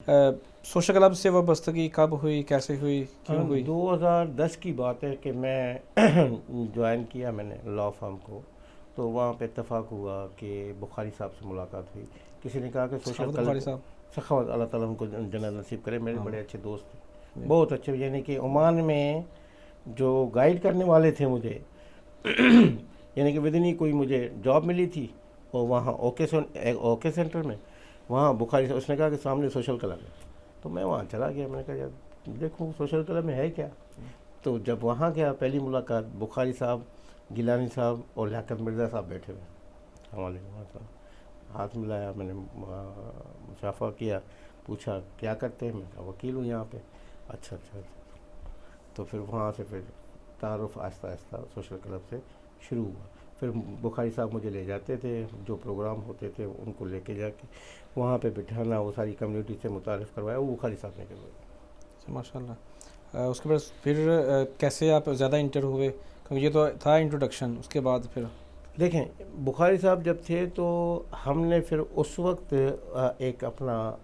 Social club से वाबस्तगी कब हुई, कैसे हुई, क्यों हुई? 2010 की बात है कि मैं ज्वाइन किया मैंने लॉ फर्म को। तो वहाँ पे इत्तेफाक हुआ कि बुखारी साहब से मुलाकात हुई। किसी ने कहा कि सोशल सखावत बुखारी क्लब, साहब। सखावत अल्लाह ताला उनको जन्नत नसीब करे, मेरे हाँ बड़े अच्छे दोस्त थे, जी। बहुत अच्छे। यानी कि ओमान में जो गाइड करने वाले थे मुझे यानी कि विदिन ही कोई मुझे जॉब मिली थी, और वहाँ ओके सेंटर में, वहाँ बुखारी से उसने कहा कि सामने सोशल क्लब है। तो मैं वहाँ चला गया, मैंने कहा यार देखूँ सोशल क्लब में है क्या। तो जब वहाँ गया, पहली मुलाकात बुखारी साहब, गिलानी साहब और लियाकत मिर्ज़ा साहब बैठे हुए हमारे वहाँ साहब। हाथ मिलाया, मैंने मुशाफा किया, पूछा क्या करते हैं, मैं कहा वकील हूँ यहाँ पे। अच्छा अच्छा अच्छा। तो फिर वहाँ से फिर तारुफ आहिस्ता आहिस्ता सोशल क्लब से शुरू हुआ। फिर बुखारी साहब मुझे ले जाते थे, जो प्रोग्राम होते थे उनको लेके जाके वहाँ पे बिठाना, वो सारी कम्युनिटी से मुतारिफ़ करवाया, वो बुखारी साहब ने करवाया। अच्छा, माशाल्लाह। उसके बाद फिर कैसे आप ज़्यादा इंटर हुए, क्योंकि ये तो था इंट्रोडक्शन, उसके बाद फिर? देखें, बुखारी साहब जब थे तो हमने फिर उस वक्त एक अपना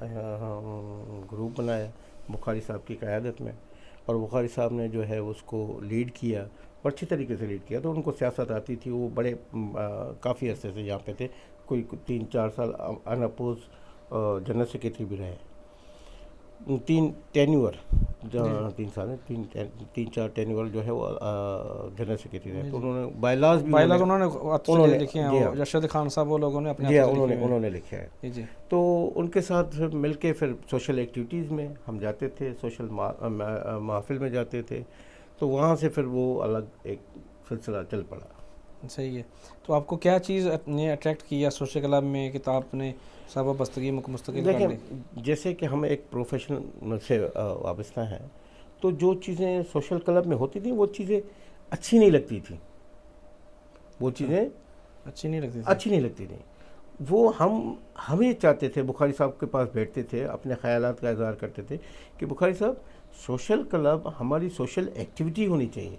ग्रुप बनाया बुखारी साहब की क़यादत में, और बुखारी साहब ने जो है उसको लीड किया, और अच्छी तरीके से लीड किया। तो उनको सियासत आती थी, वो बड़े काफ़ी अरसे से यहाँ पे थे, कोई 3-4 साल अनअपोज जनरल सेक्रेटरी भी रहे। तीन टेन्यूअर, जी 3 साल है, 3-4 टेन्यूअर जो है वो जनरल सेक्रेटरी रहे। जी तो जी। उन्होंने बायलाज भी बायलाज उन्होंने हाथ से उन्होंने लिखे हैं, जी वो हाँ, रशीद खान साहब, वो लोगों ने अपने जी हाथों हाँ, से लिखे उन्होंने हुए हैं। उन्होंने लिखा है। जी जी। तो उनके साथ मिल के फिर सोशल एक्टिविटीज़ में हम जाते थे, सोशल महफिल में जाते थे। तो वहाँ से फिर वो अलग एक सिलसिला चल पड़ा। सही है। तो आपको क्या चीज़ ने अट्रैक्ट किया सोशल क्लब में कि आपने सब वाबस्तगी मुस्तकिल कर ली? देखें, जैसे कि हम एक प्रोफेशन से वाबस्ता हैं, तो जो चीज़ें सोशल क्लब में होती थी वो चीज़ें अच्छी नहीं लगती थी, वो अच्छा, चीज़ें अच्छी नहीं लगती थी। अच्छी नहीं लगती थी। वो हम ये चाहते थे, बुखारी साहब के पास बैठते थे, अपने ख़यालात का इज़हार करते थे कि बुखारी साहब, सोशल क्लब हमारी सोशल एक्टिविटी होनी चाहिए,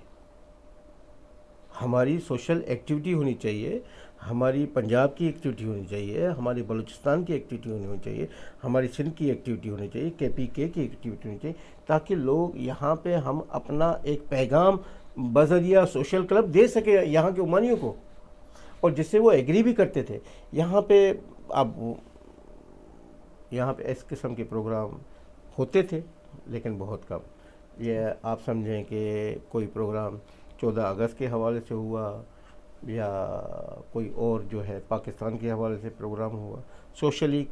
हमारी सोशल एक्टिविटी होनी चाहिए, हमारी पंजाब की एक्टिविटी होनी चाहिए, हमारी बलूचिस्तान की एक्टिविटी होनी चाहिए, हमारी सिंध की एक्टिविटी होनी चाहिए, KPK की एक्टिविटी होनी चाहिए, ताकि लोग यहाँ पे हम अपना एक पैगाम बज़रिया सोशल क्लब दे सके यहाँ के उमानियों को, और जिससे वो एग्री भी करते थे। यहाँ पे अब यहाँ पे इस किस्म के प्रोग्राम होते थे, लेकिन बहुत कम। ये आप समझें कि कोई प्रोग्राम 14 अगस्त के हवाले से हुआ, या कोई और जो है पाकिस्तान के हवाले से प्रोग्राम हुआ, सोशली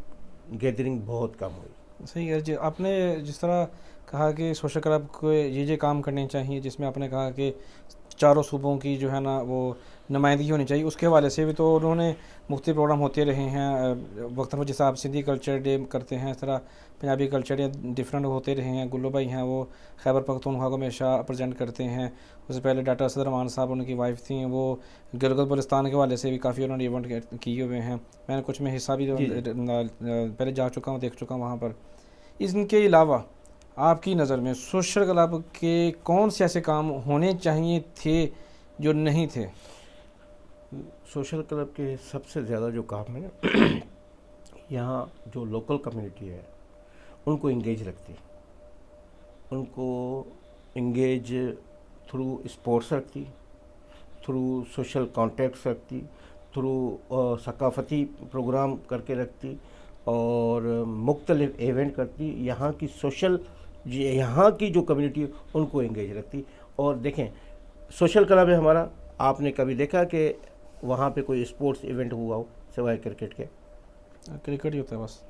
गैदरिंग बहुत कम हुई। सही है जी। आपने जिस तरह कहा कि सोशल क्लब को ये काम करने चाहिए, जिसमें आपने कहा कि चारों सूबों की जो है ना वो नुमाइंदगी होनी चाहिए, उसके हवाले से भी तो उन्होंने मुख्तलिफ प्रोग्राम होते रहे हैं वक्तन पर। जैसे आप सिंधी कल्चर डे करते हैं, इस तरह पंजाबी कल्चर डे डिफरेंट होते रहे हैं। गुल्लू भाई हैं, वो खैबर पख्तूनख्वा को हमेशा प्रेजेंट करते हैं। उससे पहले डॉक्टर असद रमान साहब, उनकी वाइफ थी, वो गिलगित बल्तिस्तान के हवाले से भी काफ़ी उन्होंने इवेंट किए हुए हैं। मैंने कुछ में हिस्सा भी जी जी। पहले जा चुका हूँ, देख चुका हूँ वहाँ पर। इनके अलावा आपकी नज़र में सोशल क्लब के कौन से ऐसे काम होने चाहिए थे जो नहीं थे? सोशल क्लब के सबसे ज़्यादा जो काम है ना, यहाँ जो लोकल कम्युनिटी है उनको इंगेज रखती, उनको इंगेज थ्रू स्पोर्ट्स रखती, थ्रू सोशल कॉन्टेक्ट्स रखती, थ्रू सकाफ़ती प्रोग्राम करके रखती, और मुख्तलिफ इवेंट करती, यहाँ की सोशल, यहाँ की जो कम्युनिटी है उनको इंगेज रखती। और देखें, सोशल क्लब है हमारा, आपने कभी देखा कि वहाँ पे कोई स्पोर्ट्स इवेंट हुआ हो सिवाय क्रिकेट के? क्रिकेट ही होता है बस।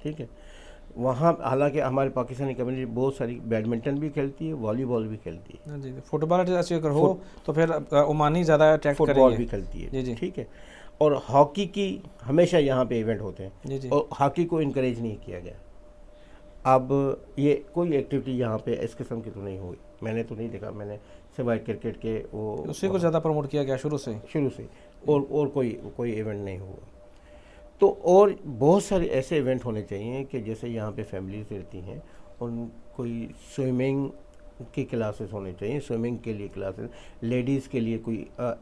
ठीक है, वहाँ हालांकि हमारे पाकिस्तानी कम्युनिटी बहुत सारी बैडमिंटन भी खेलती है, वॉलीबॉल भी खेलती है, हाँ जी, फुटबॉल ऐसे अगर हो फुट तो फिर ओमानी ज़्यादा अट्रैक्ट फुटबॉल करेंगे। भी खेलती है। जी जी। ठीक है, और हॉकी की हमेशा यहाँ पे इवेंट होते हैं, जी जी। और हॉकी को इनकरेज नहीं किया गया। अब ये कोई एक्टिविटी यहाँ पे इस किस्म की तो नहीं हुई, मैंने तो नहीं देखा, मैंने सिवाय क्रिकेट के वो उसी को वहाँ ज़्यादा प्रमोट किया गया शुरू से। शुरू से, और कोई इवेंट नहीं हुआ। तो और बहुत सारे ऐसे इवेंट होने चाहिए कि जैसे यहाँ पे फैमिलीज रहती हैं, उन कोई स्विमिंग की क्लासेस होने चाहिए, स्विमिंग के लिए क्लासेस, लेडीज़ के लिए कोई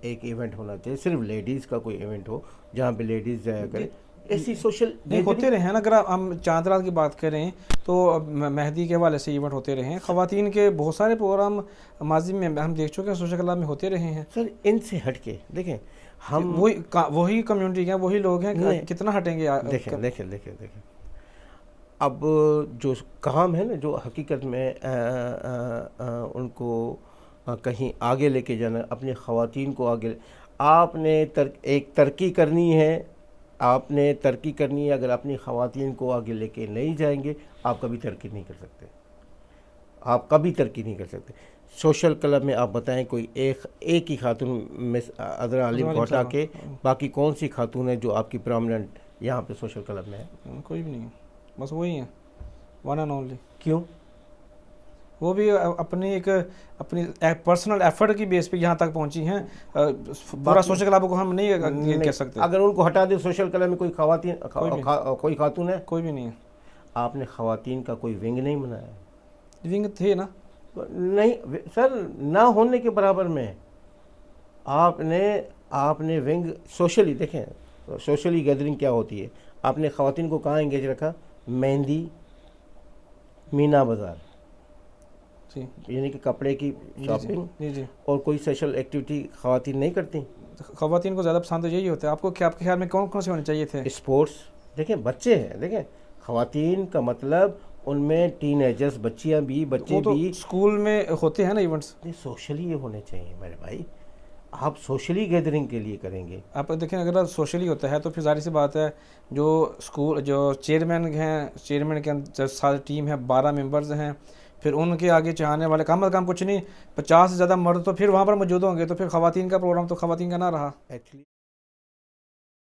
एक इवेंट होना चाहिए, सिर्फ लेडीज़ का कोई इवेंट हो जहाँ पे लेडीज़ जाया करें। ایسی سوشل نہیں ہوتے رہے ہیں نا. اگر ہم چاند رات کی بات کریں تو مہدی کے حوالے سے ایونٹ ہوتے رہے ہیں. خواتین کے بہت سارے پروگرام ماضی میں ہم دیکھ چکے ہیں سوشل کلب میں ہوتے رہے ہیں. سر ان سے ہٹ کے دیکھیں ہم وہی کمیونٹی ہیں, وہی لوگ ہیں, کتنا ہٹیں گے. دیکھیں اب جو کام ہے نا, جو حقیقت میں ان کو کہیں آگے لے کے جانا, اپنی خواتین کو آگے, آپ نے ایک ترقی کرنی ہے, اگر اپنی خواتین کو آگے لے کے نہیں جائیں گے آپ کبھی ترقی نہیں کر سکتے. سوشل کلب میں آپ بتائیں کوئی ایک ہی خاتون مس عذرا علیم کو ہٹا کے باقی کون سی خاتون ہے جو آپ کی پرامننٹ یہاں پہ سوشل کلب میں ہے؟ کوئی بھی نہیں ہے, بس وہی ہیں, ون اینڈ اونلی. کیوں؟ وہ بھی اپنی پرسنل ایفرٹ کی بیس پہ یہاں تک پہنچی ہیں. پورا سوشل کلب کو ہم نہیں کہہ سکتے. اگر ان کو ہٹا دیں سوشل کلب میں کوئی خاتون ہے؟ کوئی بھی نہیں ہے. آپ نے خواتین کا کوئی ونگ نہیں بنایا؟ ونگ تھے نا. نہیں سر, نہ ہونے کے برابر میں. آپ نے ونگ سوشلی دیکھیں, سوشلی گیدرنگ کیا ہوتی ہے. آپ نے خواتین کو کہاں انگیج رکھا؟ مہندی, مینا بازار, یعنی کہ کپڑے کی شاپنگ, اور کوئی سوشل ایکٹیویٹی خواتین نہیں کرتی. خواتین کو زیادہ پسند یہی ہوتا ہے. آپ کے خیال میں کون سے ہونے چاہیے تھے؟ اسپورٹس. دیکھیں بچے ہیں, دیکھیں خواتین کا مطلب ان میں ٹین ایجرز, بچے بھی اسکول میں ہوتے ہیں نا ایونٹس. سوشلی یہ ہونے چاہیے میرے بھائی. آپ سوشلی گیدرنگ کے لیے کریں گے. آپ دیکھیں اگر سوشلی ہوتا ہے تو پھر ظاہر سی بات ہے جو چیئرمین ہیں, چیئرمین کے اندر ساری ٹیم ہے, 12 ممبرز ہیں, پھر ان کے آگے چاہنے والے کم از کم کچھ نہیں 50 سے زیادہ مرد, تو پھر وہاں پر موجود ہوں گے. تو پھر خواتین کا پروگرام تو خواتین کا نہ رہا.